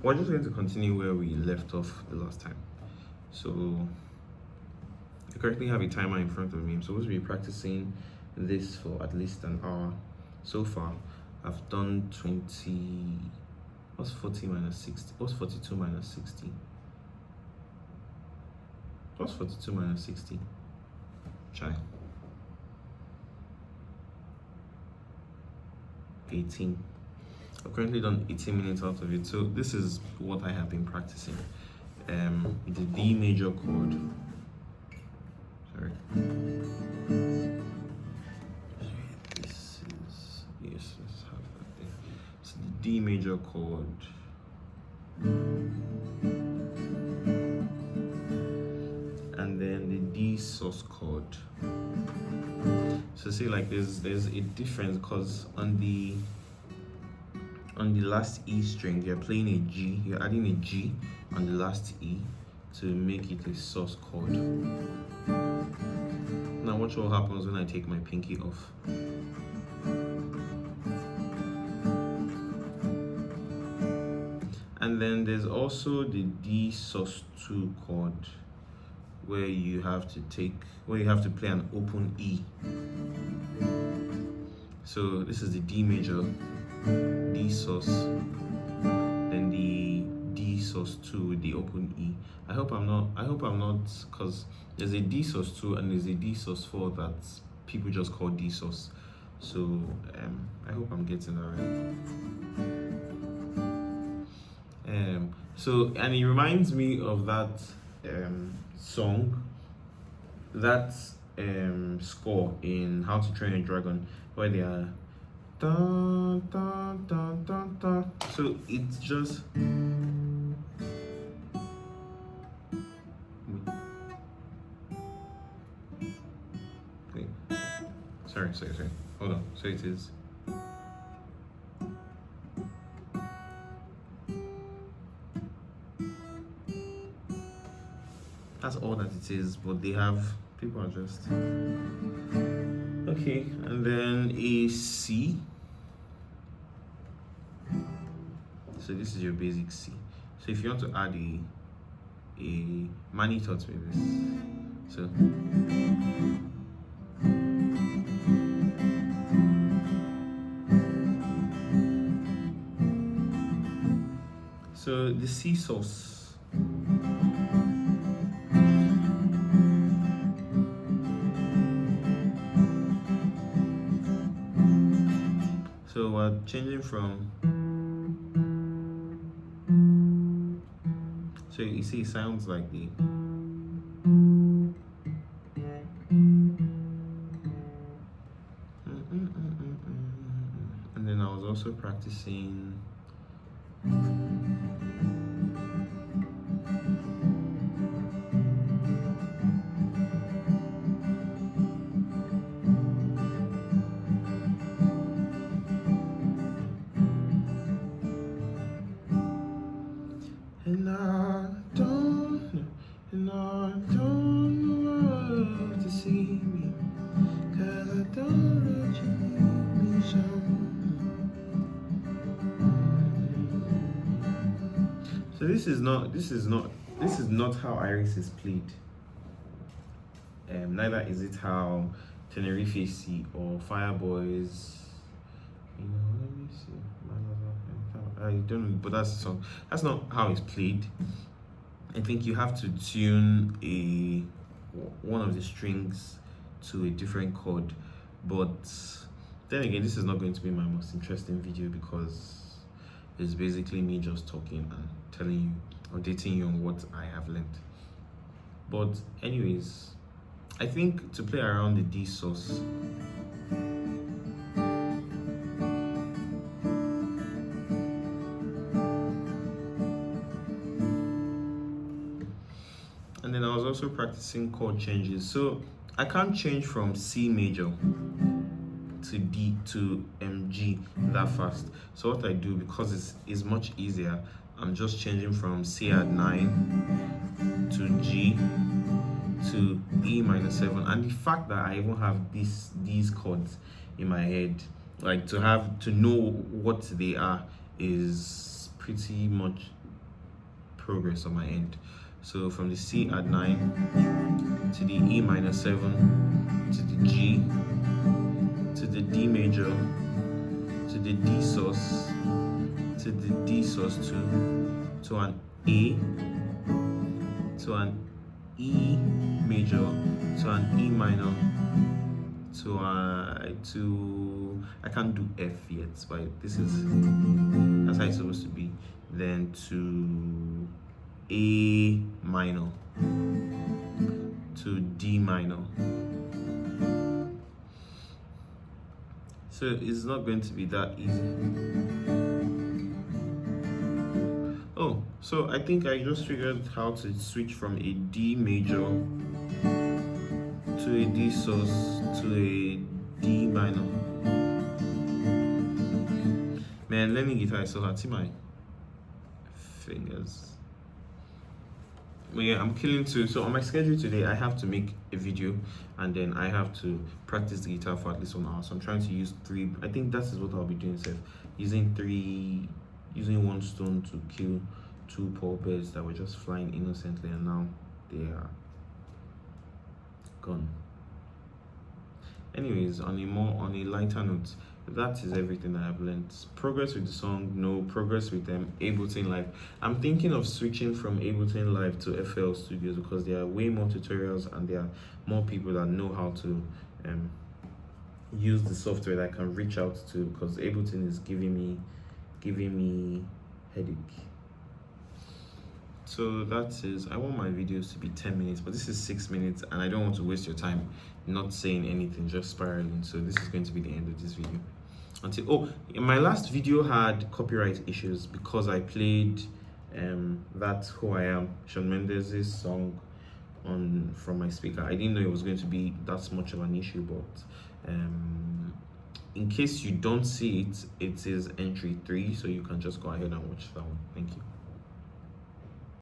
we're just going to continue where we left off the last time. So I currently have a timer in front of me. I'm supposed to be practicing this for at least an hour. So far, I've done 20. What's 40 minus 60? What's 42 minus 60? What's 42 minus 60? Try. 18. I've currently done 18 minutes out of it. So this is what I have been practicing. The D major chord. Sorry. This is, yes, let's have that there. So the D major chord. And then the D sus chord. So see, like there's a difference because on the last E string you're playing a G, you're adding a G on the last E to make it a sus chord. Now watch what happens when I take my pinky off. And then there's also the Dsus2 chord where you have to play an open E. So this is the D major, D sus, then the D sus2 with the open E. I hope I'm not, because there's a D sus2 and there's a D sus4 that people just call D sus. So I hope I'm getting that right. So, and it reminds me of that song, that score in How to Train a Dragon, where they are dun, dun, dun, dun, dun. So it's just wait. Sorry. Hold on. So it is. That's all that it is, but people are just okay. And then a C. So this is your basic C. So if you want to add a Manny taught me this. So the C sus. So we're changing from. So you see, it sounds like the. And then I was also practicing. And I don't love to see me, 'cause I don't let you leave me so. So this is not how Iris is played. Neither is it how Tenerife C or Fireboys. You know, let me see. I don't know, but that's the song. That's not how it's played. I think you have to tune one of the strings to a different chord. But then again, this is not going to be my most interesting video because it's basically me just talking and telling you, updating you on what I have learned. But anyways, I think to play around the D sus. And then I was also practicing chord changes. So I can't change from C major to D to G that fast. So what I do, because it's much easier, I'm just changing from C add 9 to G to E minor 7. And the fact that I even have these chords in my head, like to know what they are, is pretty much progress on my end. So from the C at 9 to the E minor 7 to the G to the D major to the D sus to the Dsus2 to an A to an E major to an E minor to I can't do F yet, but that's how it's supposed to be. Then to A minor to D minor. So it's not going to be that easy. Oh, so I think I just figured how to switch from a D major to a D sus to a D minor. Man, learning guitar is so hard. See my fingers. But yeah, I'm killing too. So on my schedule today, I have to make a video and then I have to practice the guitar for at least 1 hour. So I'm trying to use 3. I think that is what I'll be doing, Seth. Using 1 stone to kill 2 poor birds that were just flying innocently, and now they are gone. Anyways, on a lighter note, that is everything I have learned. Progress with the song, no progress with Ableton Live. I'm thinking of switching from Ableton Live to FL Studios because there are way more tutorials and there are more people that know how to use the software that I can reach out to, because Ableton is giving me headache. So that is, I want my videos to be 10 minutes, but this is 6 minutes and I don't want to waste your time not saying anything, just spiraling. So this is going to be the end of this video. My last video had copyright issues because I played That's Who I Am, Shawn Mendes' song from my speaker. I didn't know it was going to be that much of an issue, but in case you don't see it, it is entry 3, so you can just go ahead and watch that one. Thank you.